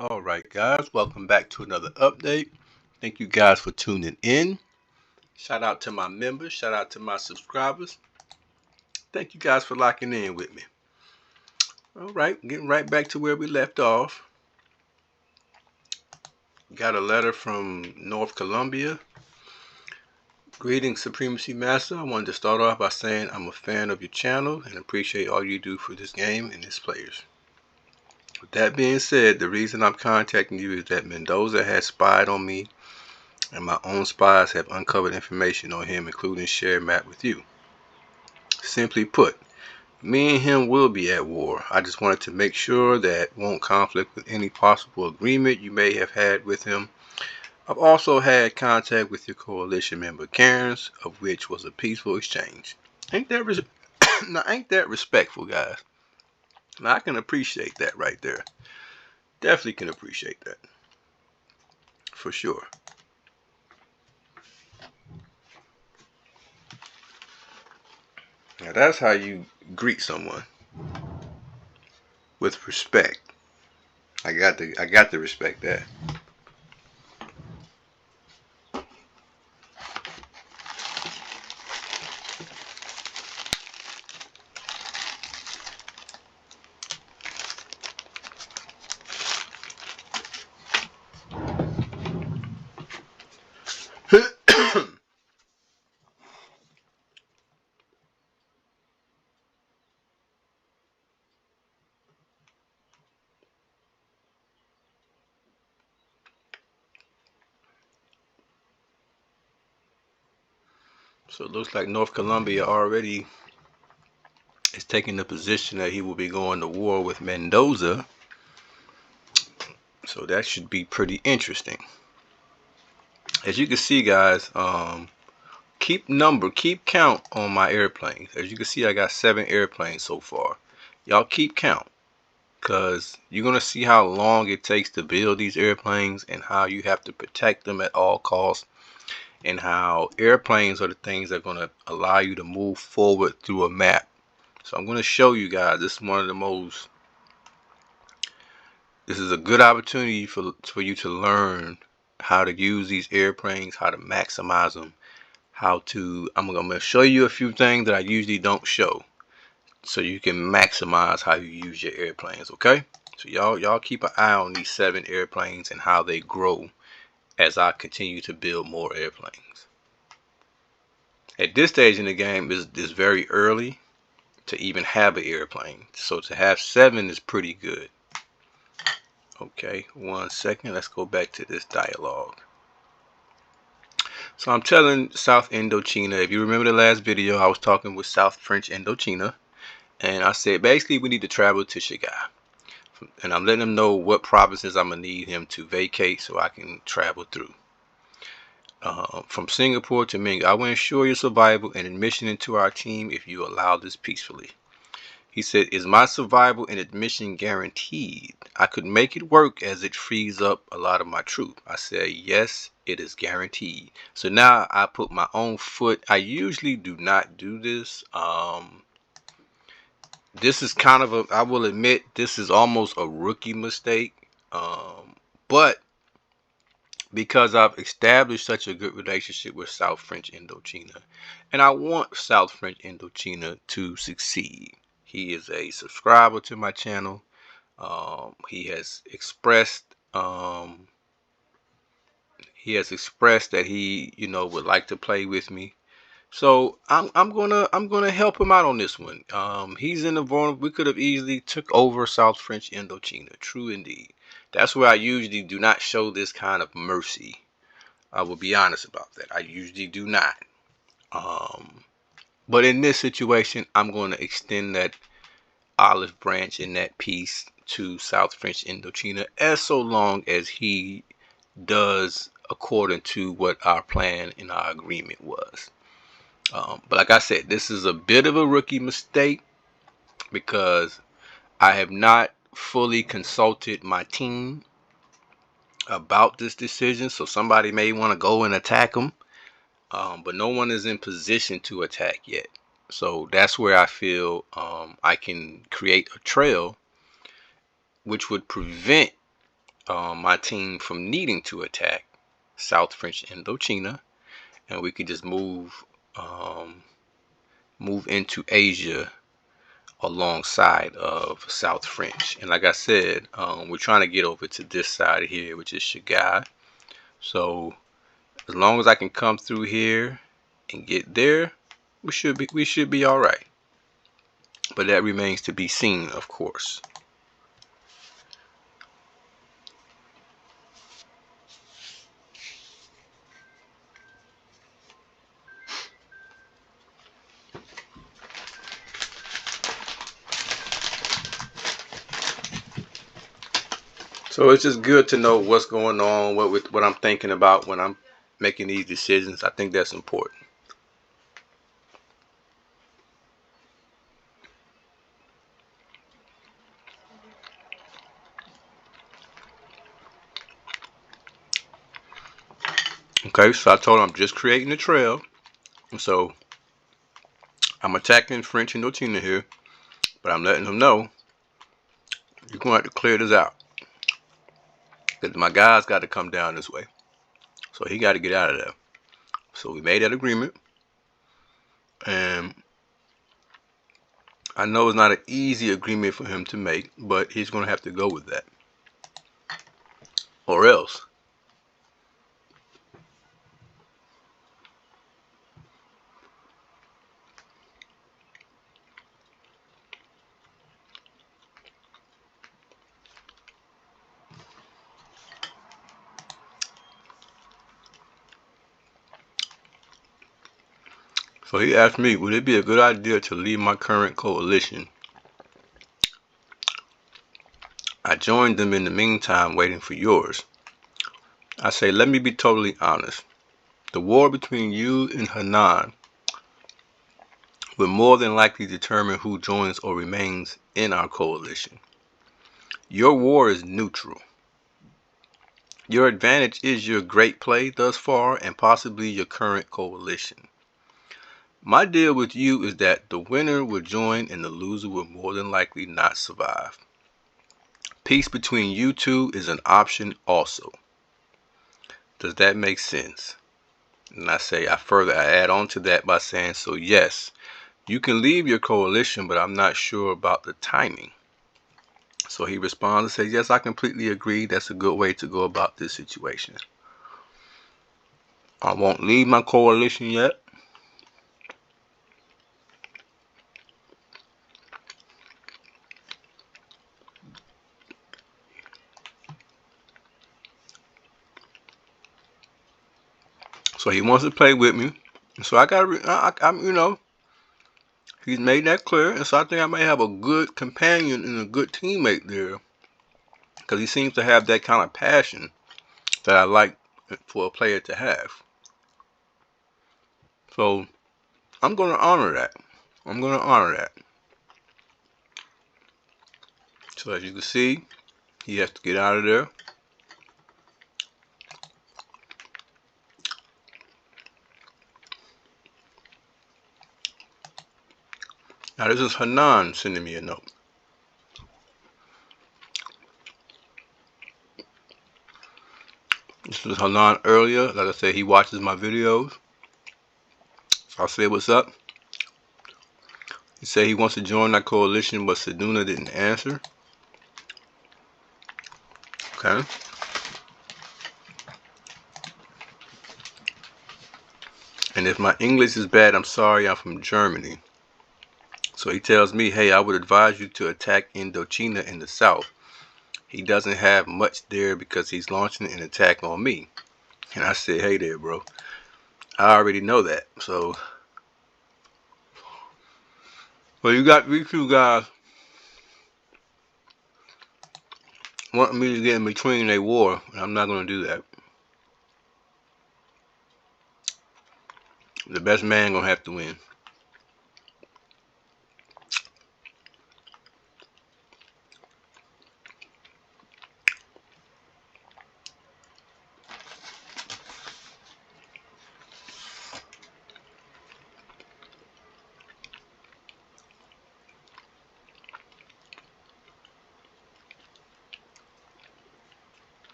All right, guys, welcome back to another update. Thank you guys for tuning in. Shout out to my members, shout out to my subscribers. Thank you guys for locking in with me. All right, getting right back to where we left off. Got a letter from North Columbia. Greetings, Supremacy Master. I wanted to start off by saying I'm a fan of your channel and appreciate all you do for this game and its players. With that being said, the reason I'm contacting you is that Mendoza has spied on me and my own spies have uncovered information on him, including shared map with you. Simply put, me and him will be at war. I just wanted to make sure that won't conflict with any possible agreement you may have had with him. I've also had contact with your coalition member Cairns, of which was a peaceful exchange. Ain't that now, ain't that respectful, guys? Now, I can appreciate that right there. Definitely can appreciate that. For sure. Now that's how you greet someone, with respect. I got to respect that. So it looks like North Columbia already is taking the position that he will be going to war with Mendoza. So that should be pretty interesting. As you can see, guys, keep count on my airplanes. As you can see, I got 7 airplanes so far. Y'all keep count, because you're going to see how long it takes to build these airplanes and how you have to protect them at all costs, and how airplanes are the things that are going to allow you to move forward through a map. So I'm going to show you guys. This is a good opportunity for you to learn how to use these airplanes, how to maximize them, I'm going to show you a few things that I usually don't show, so you can maximize how you use your airplanes. Okay, so y'all keep an eye on these 7 airplanes and how they grow as I continue to build more airplanes. At this stage in the game, is very early to even have an airplane, so to have 7 is pretty good. Okay, 1 second, let's go back to this dialogue. So I'm telling South Indochina, if you remember the last video, I was talking with South French Indochina, and I said basically we need to travel to Shigai, and I'm letting him know what provinces I'm gonna need him to vacate so I can travel through. From Singapore to Ming, I will ensure your survival and admission into our team if you allow this peacefully. He said, is my survival and admission guaranteed? I could make it work as it frees up a lot of my troops. I said, yes, it is guaranteed. So now I put my own foot. I usually do not do this. This is kind of I will admit, this is almost a rookie mistake. But because I've established such a good relationship with South French Indochina, and I want South French Indochina to succeed. He is a subscriber to my channel. He has expressed that he would like to play with me. So I'm gonna help him out on this one. He's in the vulnerable. We could have easily took over South French Indochina. True indeed. That's where I usually do not show this kind of mercy. I will be honest about that. I usually do not. But in this situation, I'm going to extend that olive branch in that piece to South French Indochina, as so long as he does according to what our plan and our agreement was. But like I said, this is a bit of a rookie mistake because I have not fully consulted my team about this decision. So somebody may want to go and attack them, but no one is in position to attack yet. So that's where I feel I can create a trail which would prevent my team from needing to attack South French Indochina, and we could just move into Asia alongside of South French. And like I said, we're trying to get over to this side here, which is Shagai. So as long as I can come through here and get there, we should be all right. But that remains to be seen, of course. So it's just good to know what's going on, what I'm thinking about when I'm making these decisions. I think that's important. Okay, so I told him I'm just creating a trail. So I'm attacking French Indochina here, but I'm letting him know you're going to have to clear this out. Because my guy's got to come down this way. So he got to get out of there. So we made that agreement. And I know it's not an easy agreement for him to make, but he's going to have to go with that. Or else. So he asked me, would it be a good idea to leave my current coalition? I joined them in the meantime, waiting for yours. I say, let me be totally honest. The war between you and Hanan will more than likely determine who joins or remains in our coalition. Your war is neutral. Your advantage is your great play thus far and possibly your current coalition. My deal with you is that the winner will join and the loser will more than likely not survive. Peace between you two is an option also. Does that make sense? And I add on to that by saying, so yes, you can leave your coalition, but I'm not sure about the timing. So he responds and says, yes, I completely agree. That's a good way to go about this situation. I won't leave my coalition yet. So he wants to play with me. So I'm he's made that clear. And so I think I may have a good companion and a good teammate there. Because he seems to have that kind of passion that I like for a player to have. So I'm going to honor that. So as you can see, he has to get out of there. Now this is Hanan sending me a note. This was Hanan earlier. Like I said, he watches my videos. So I said, what's up? He said he wants to join that coalition, but Seduna didn't answer. Okay. And if my English is bad, I'm sorry, I'm from Germany. So he tells me, hey, I would advise you to attack Indochina in the south. He doesn't have much there because he's launching an attack on me. And I said, hey there, bro. I already know that. So, well, you got these two guys wanting me to get in between a war, and I'm not going to do that. The best man going to have to win.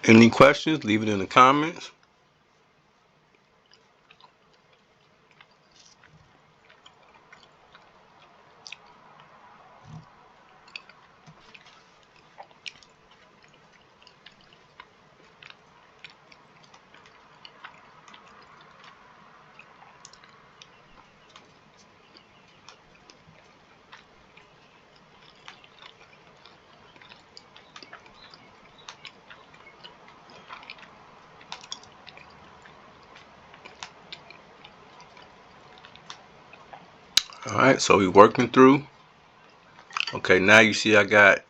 Any questions? Leave it in the comments. Alright, so we're working through. Okay, now you see I got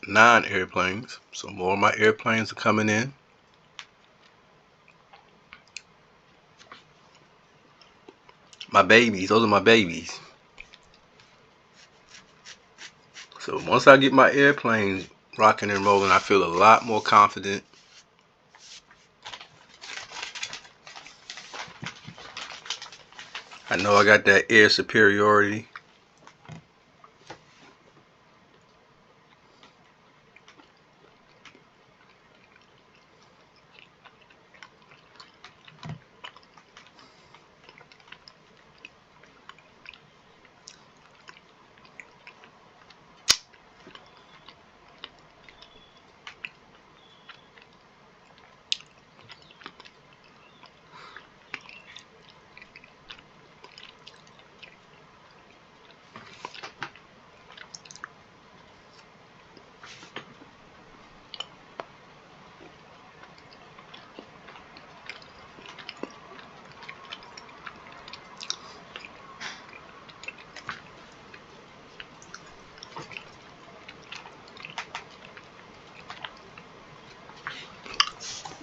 9 airplanes. So more of my airplanes are coming in. My babies, those are my babies. So once I get my airplanes rocking and rolling, I feel a lot more confident. I know I got that air superiority.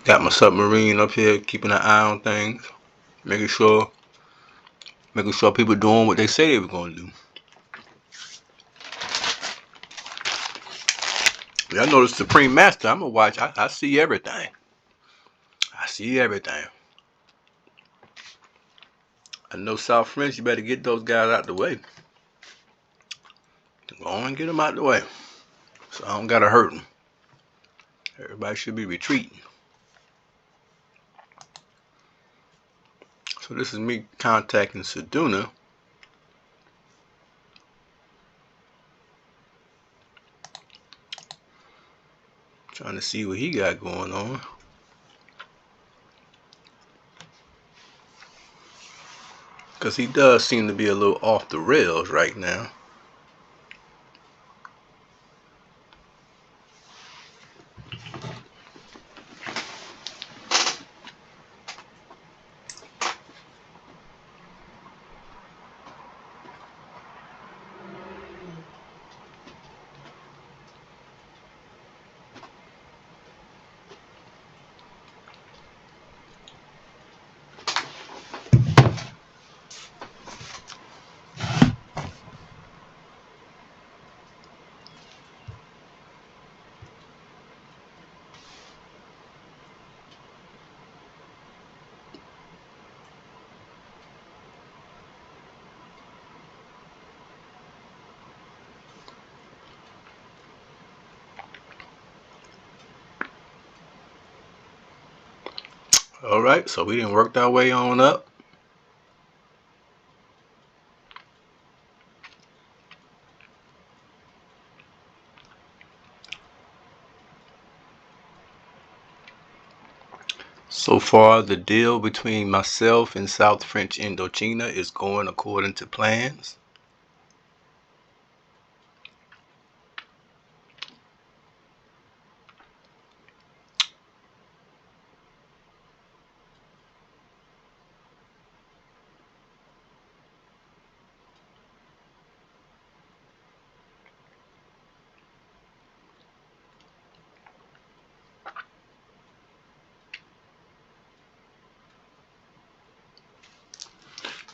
Got my submarine up here, keeping an eye on things, making sure people doing what they say they were going to do. Y'all know the Supreme Master. I'm gonna watch. I see everything. I see everything. I know South French. You better get those guys out the way. Go on and get them out the way, so I don't gotta hurt them. Everybody should be retreating. So this is me contacting Seduna. Trying to see what he got going on. Because he does seem to be a little off the rails right now. Alright, so we done worked our way on up. So far, the deal between myself and South French Indochina is going according to plans.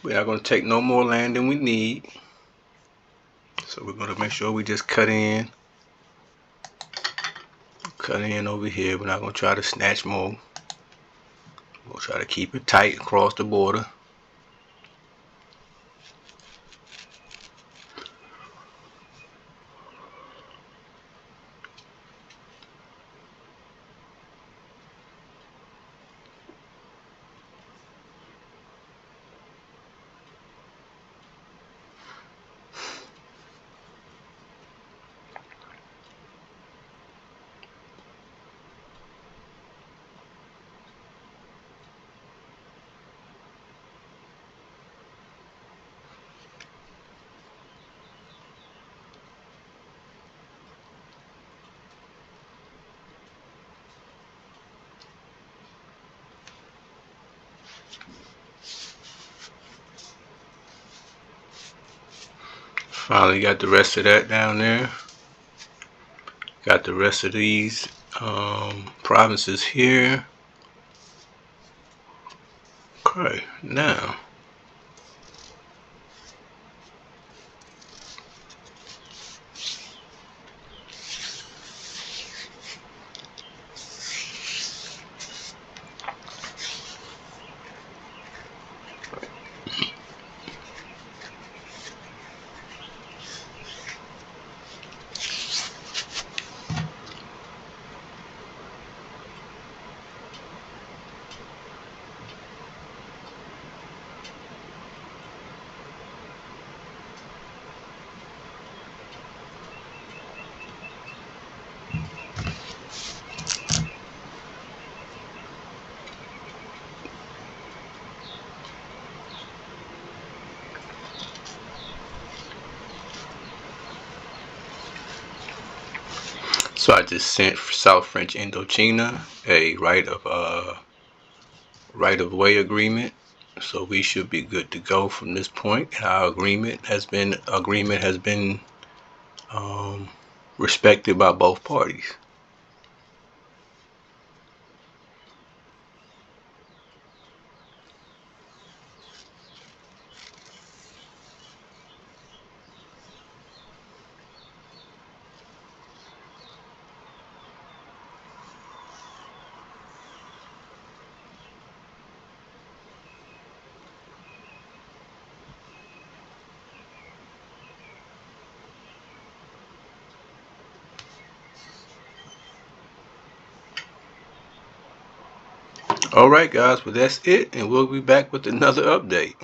We're not going to take no more land than we need. So we're going to make sure we just cut in over here. We're not going to try to snatch more. We'll try to keep it tight across the border. Finally got the rest of that down there. Got the rest of these provinces here. Okay, now so I just sent South French Indochina a right of way agreement. So we should be good to go from this point. Our agreement has been respected by both parties. All right, guys. Well, that's it, and we'll be back with another update.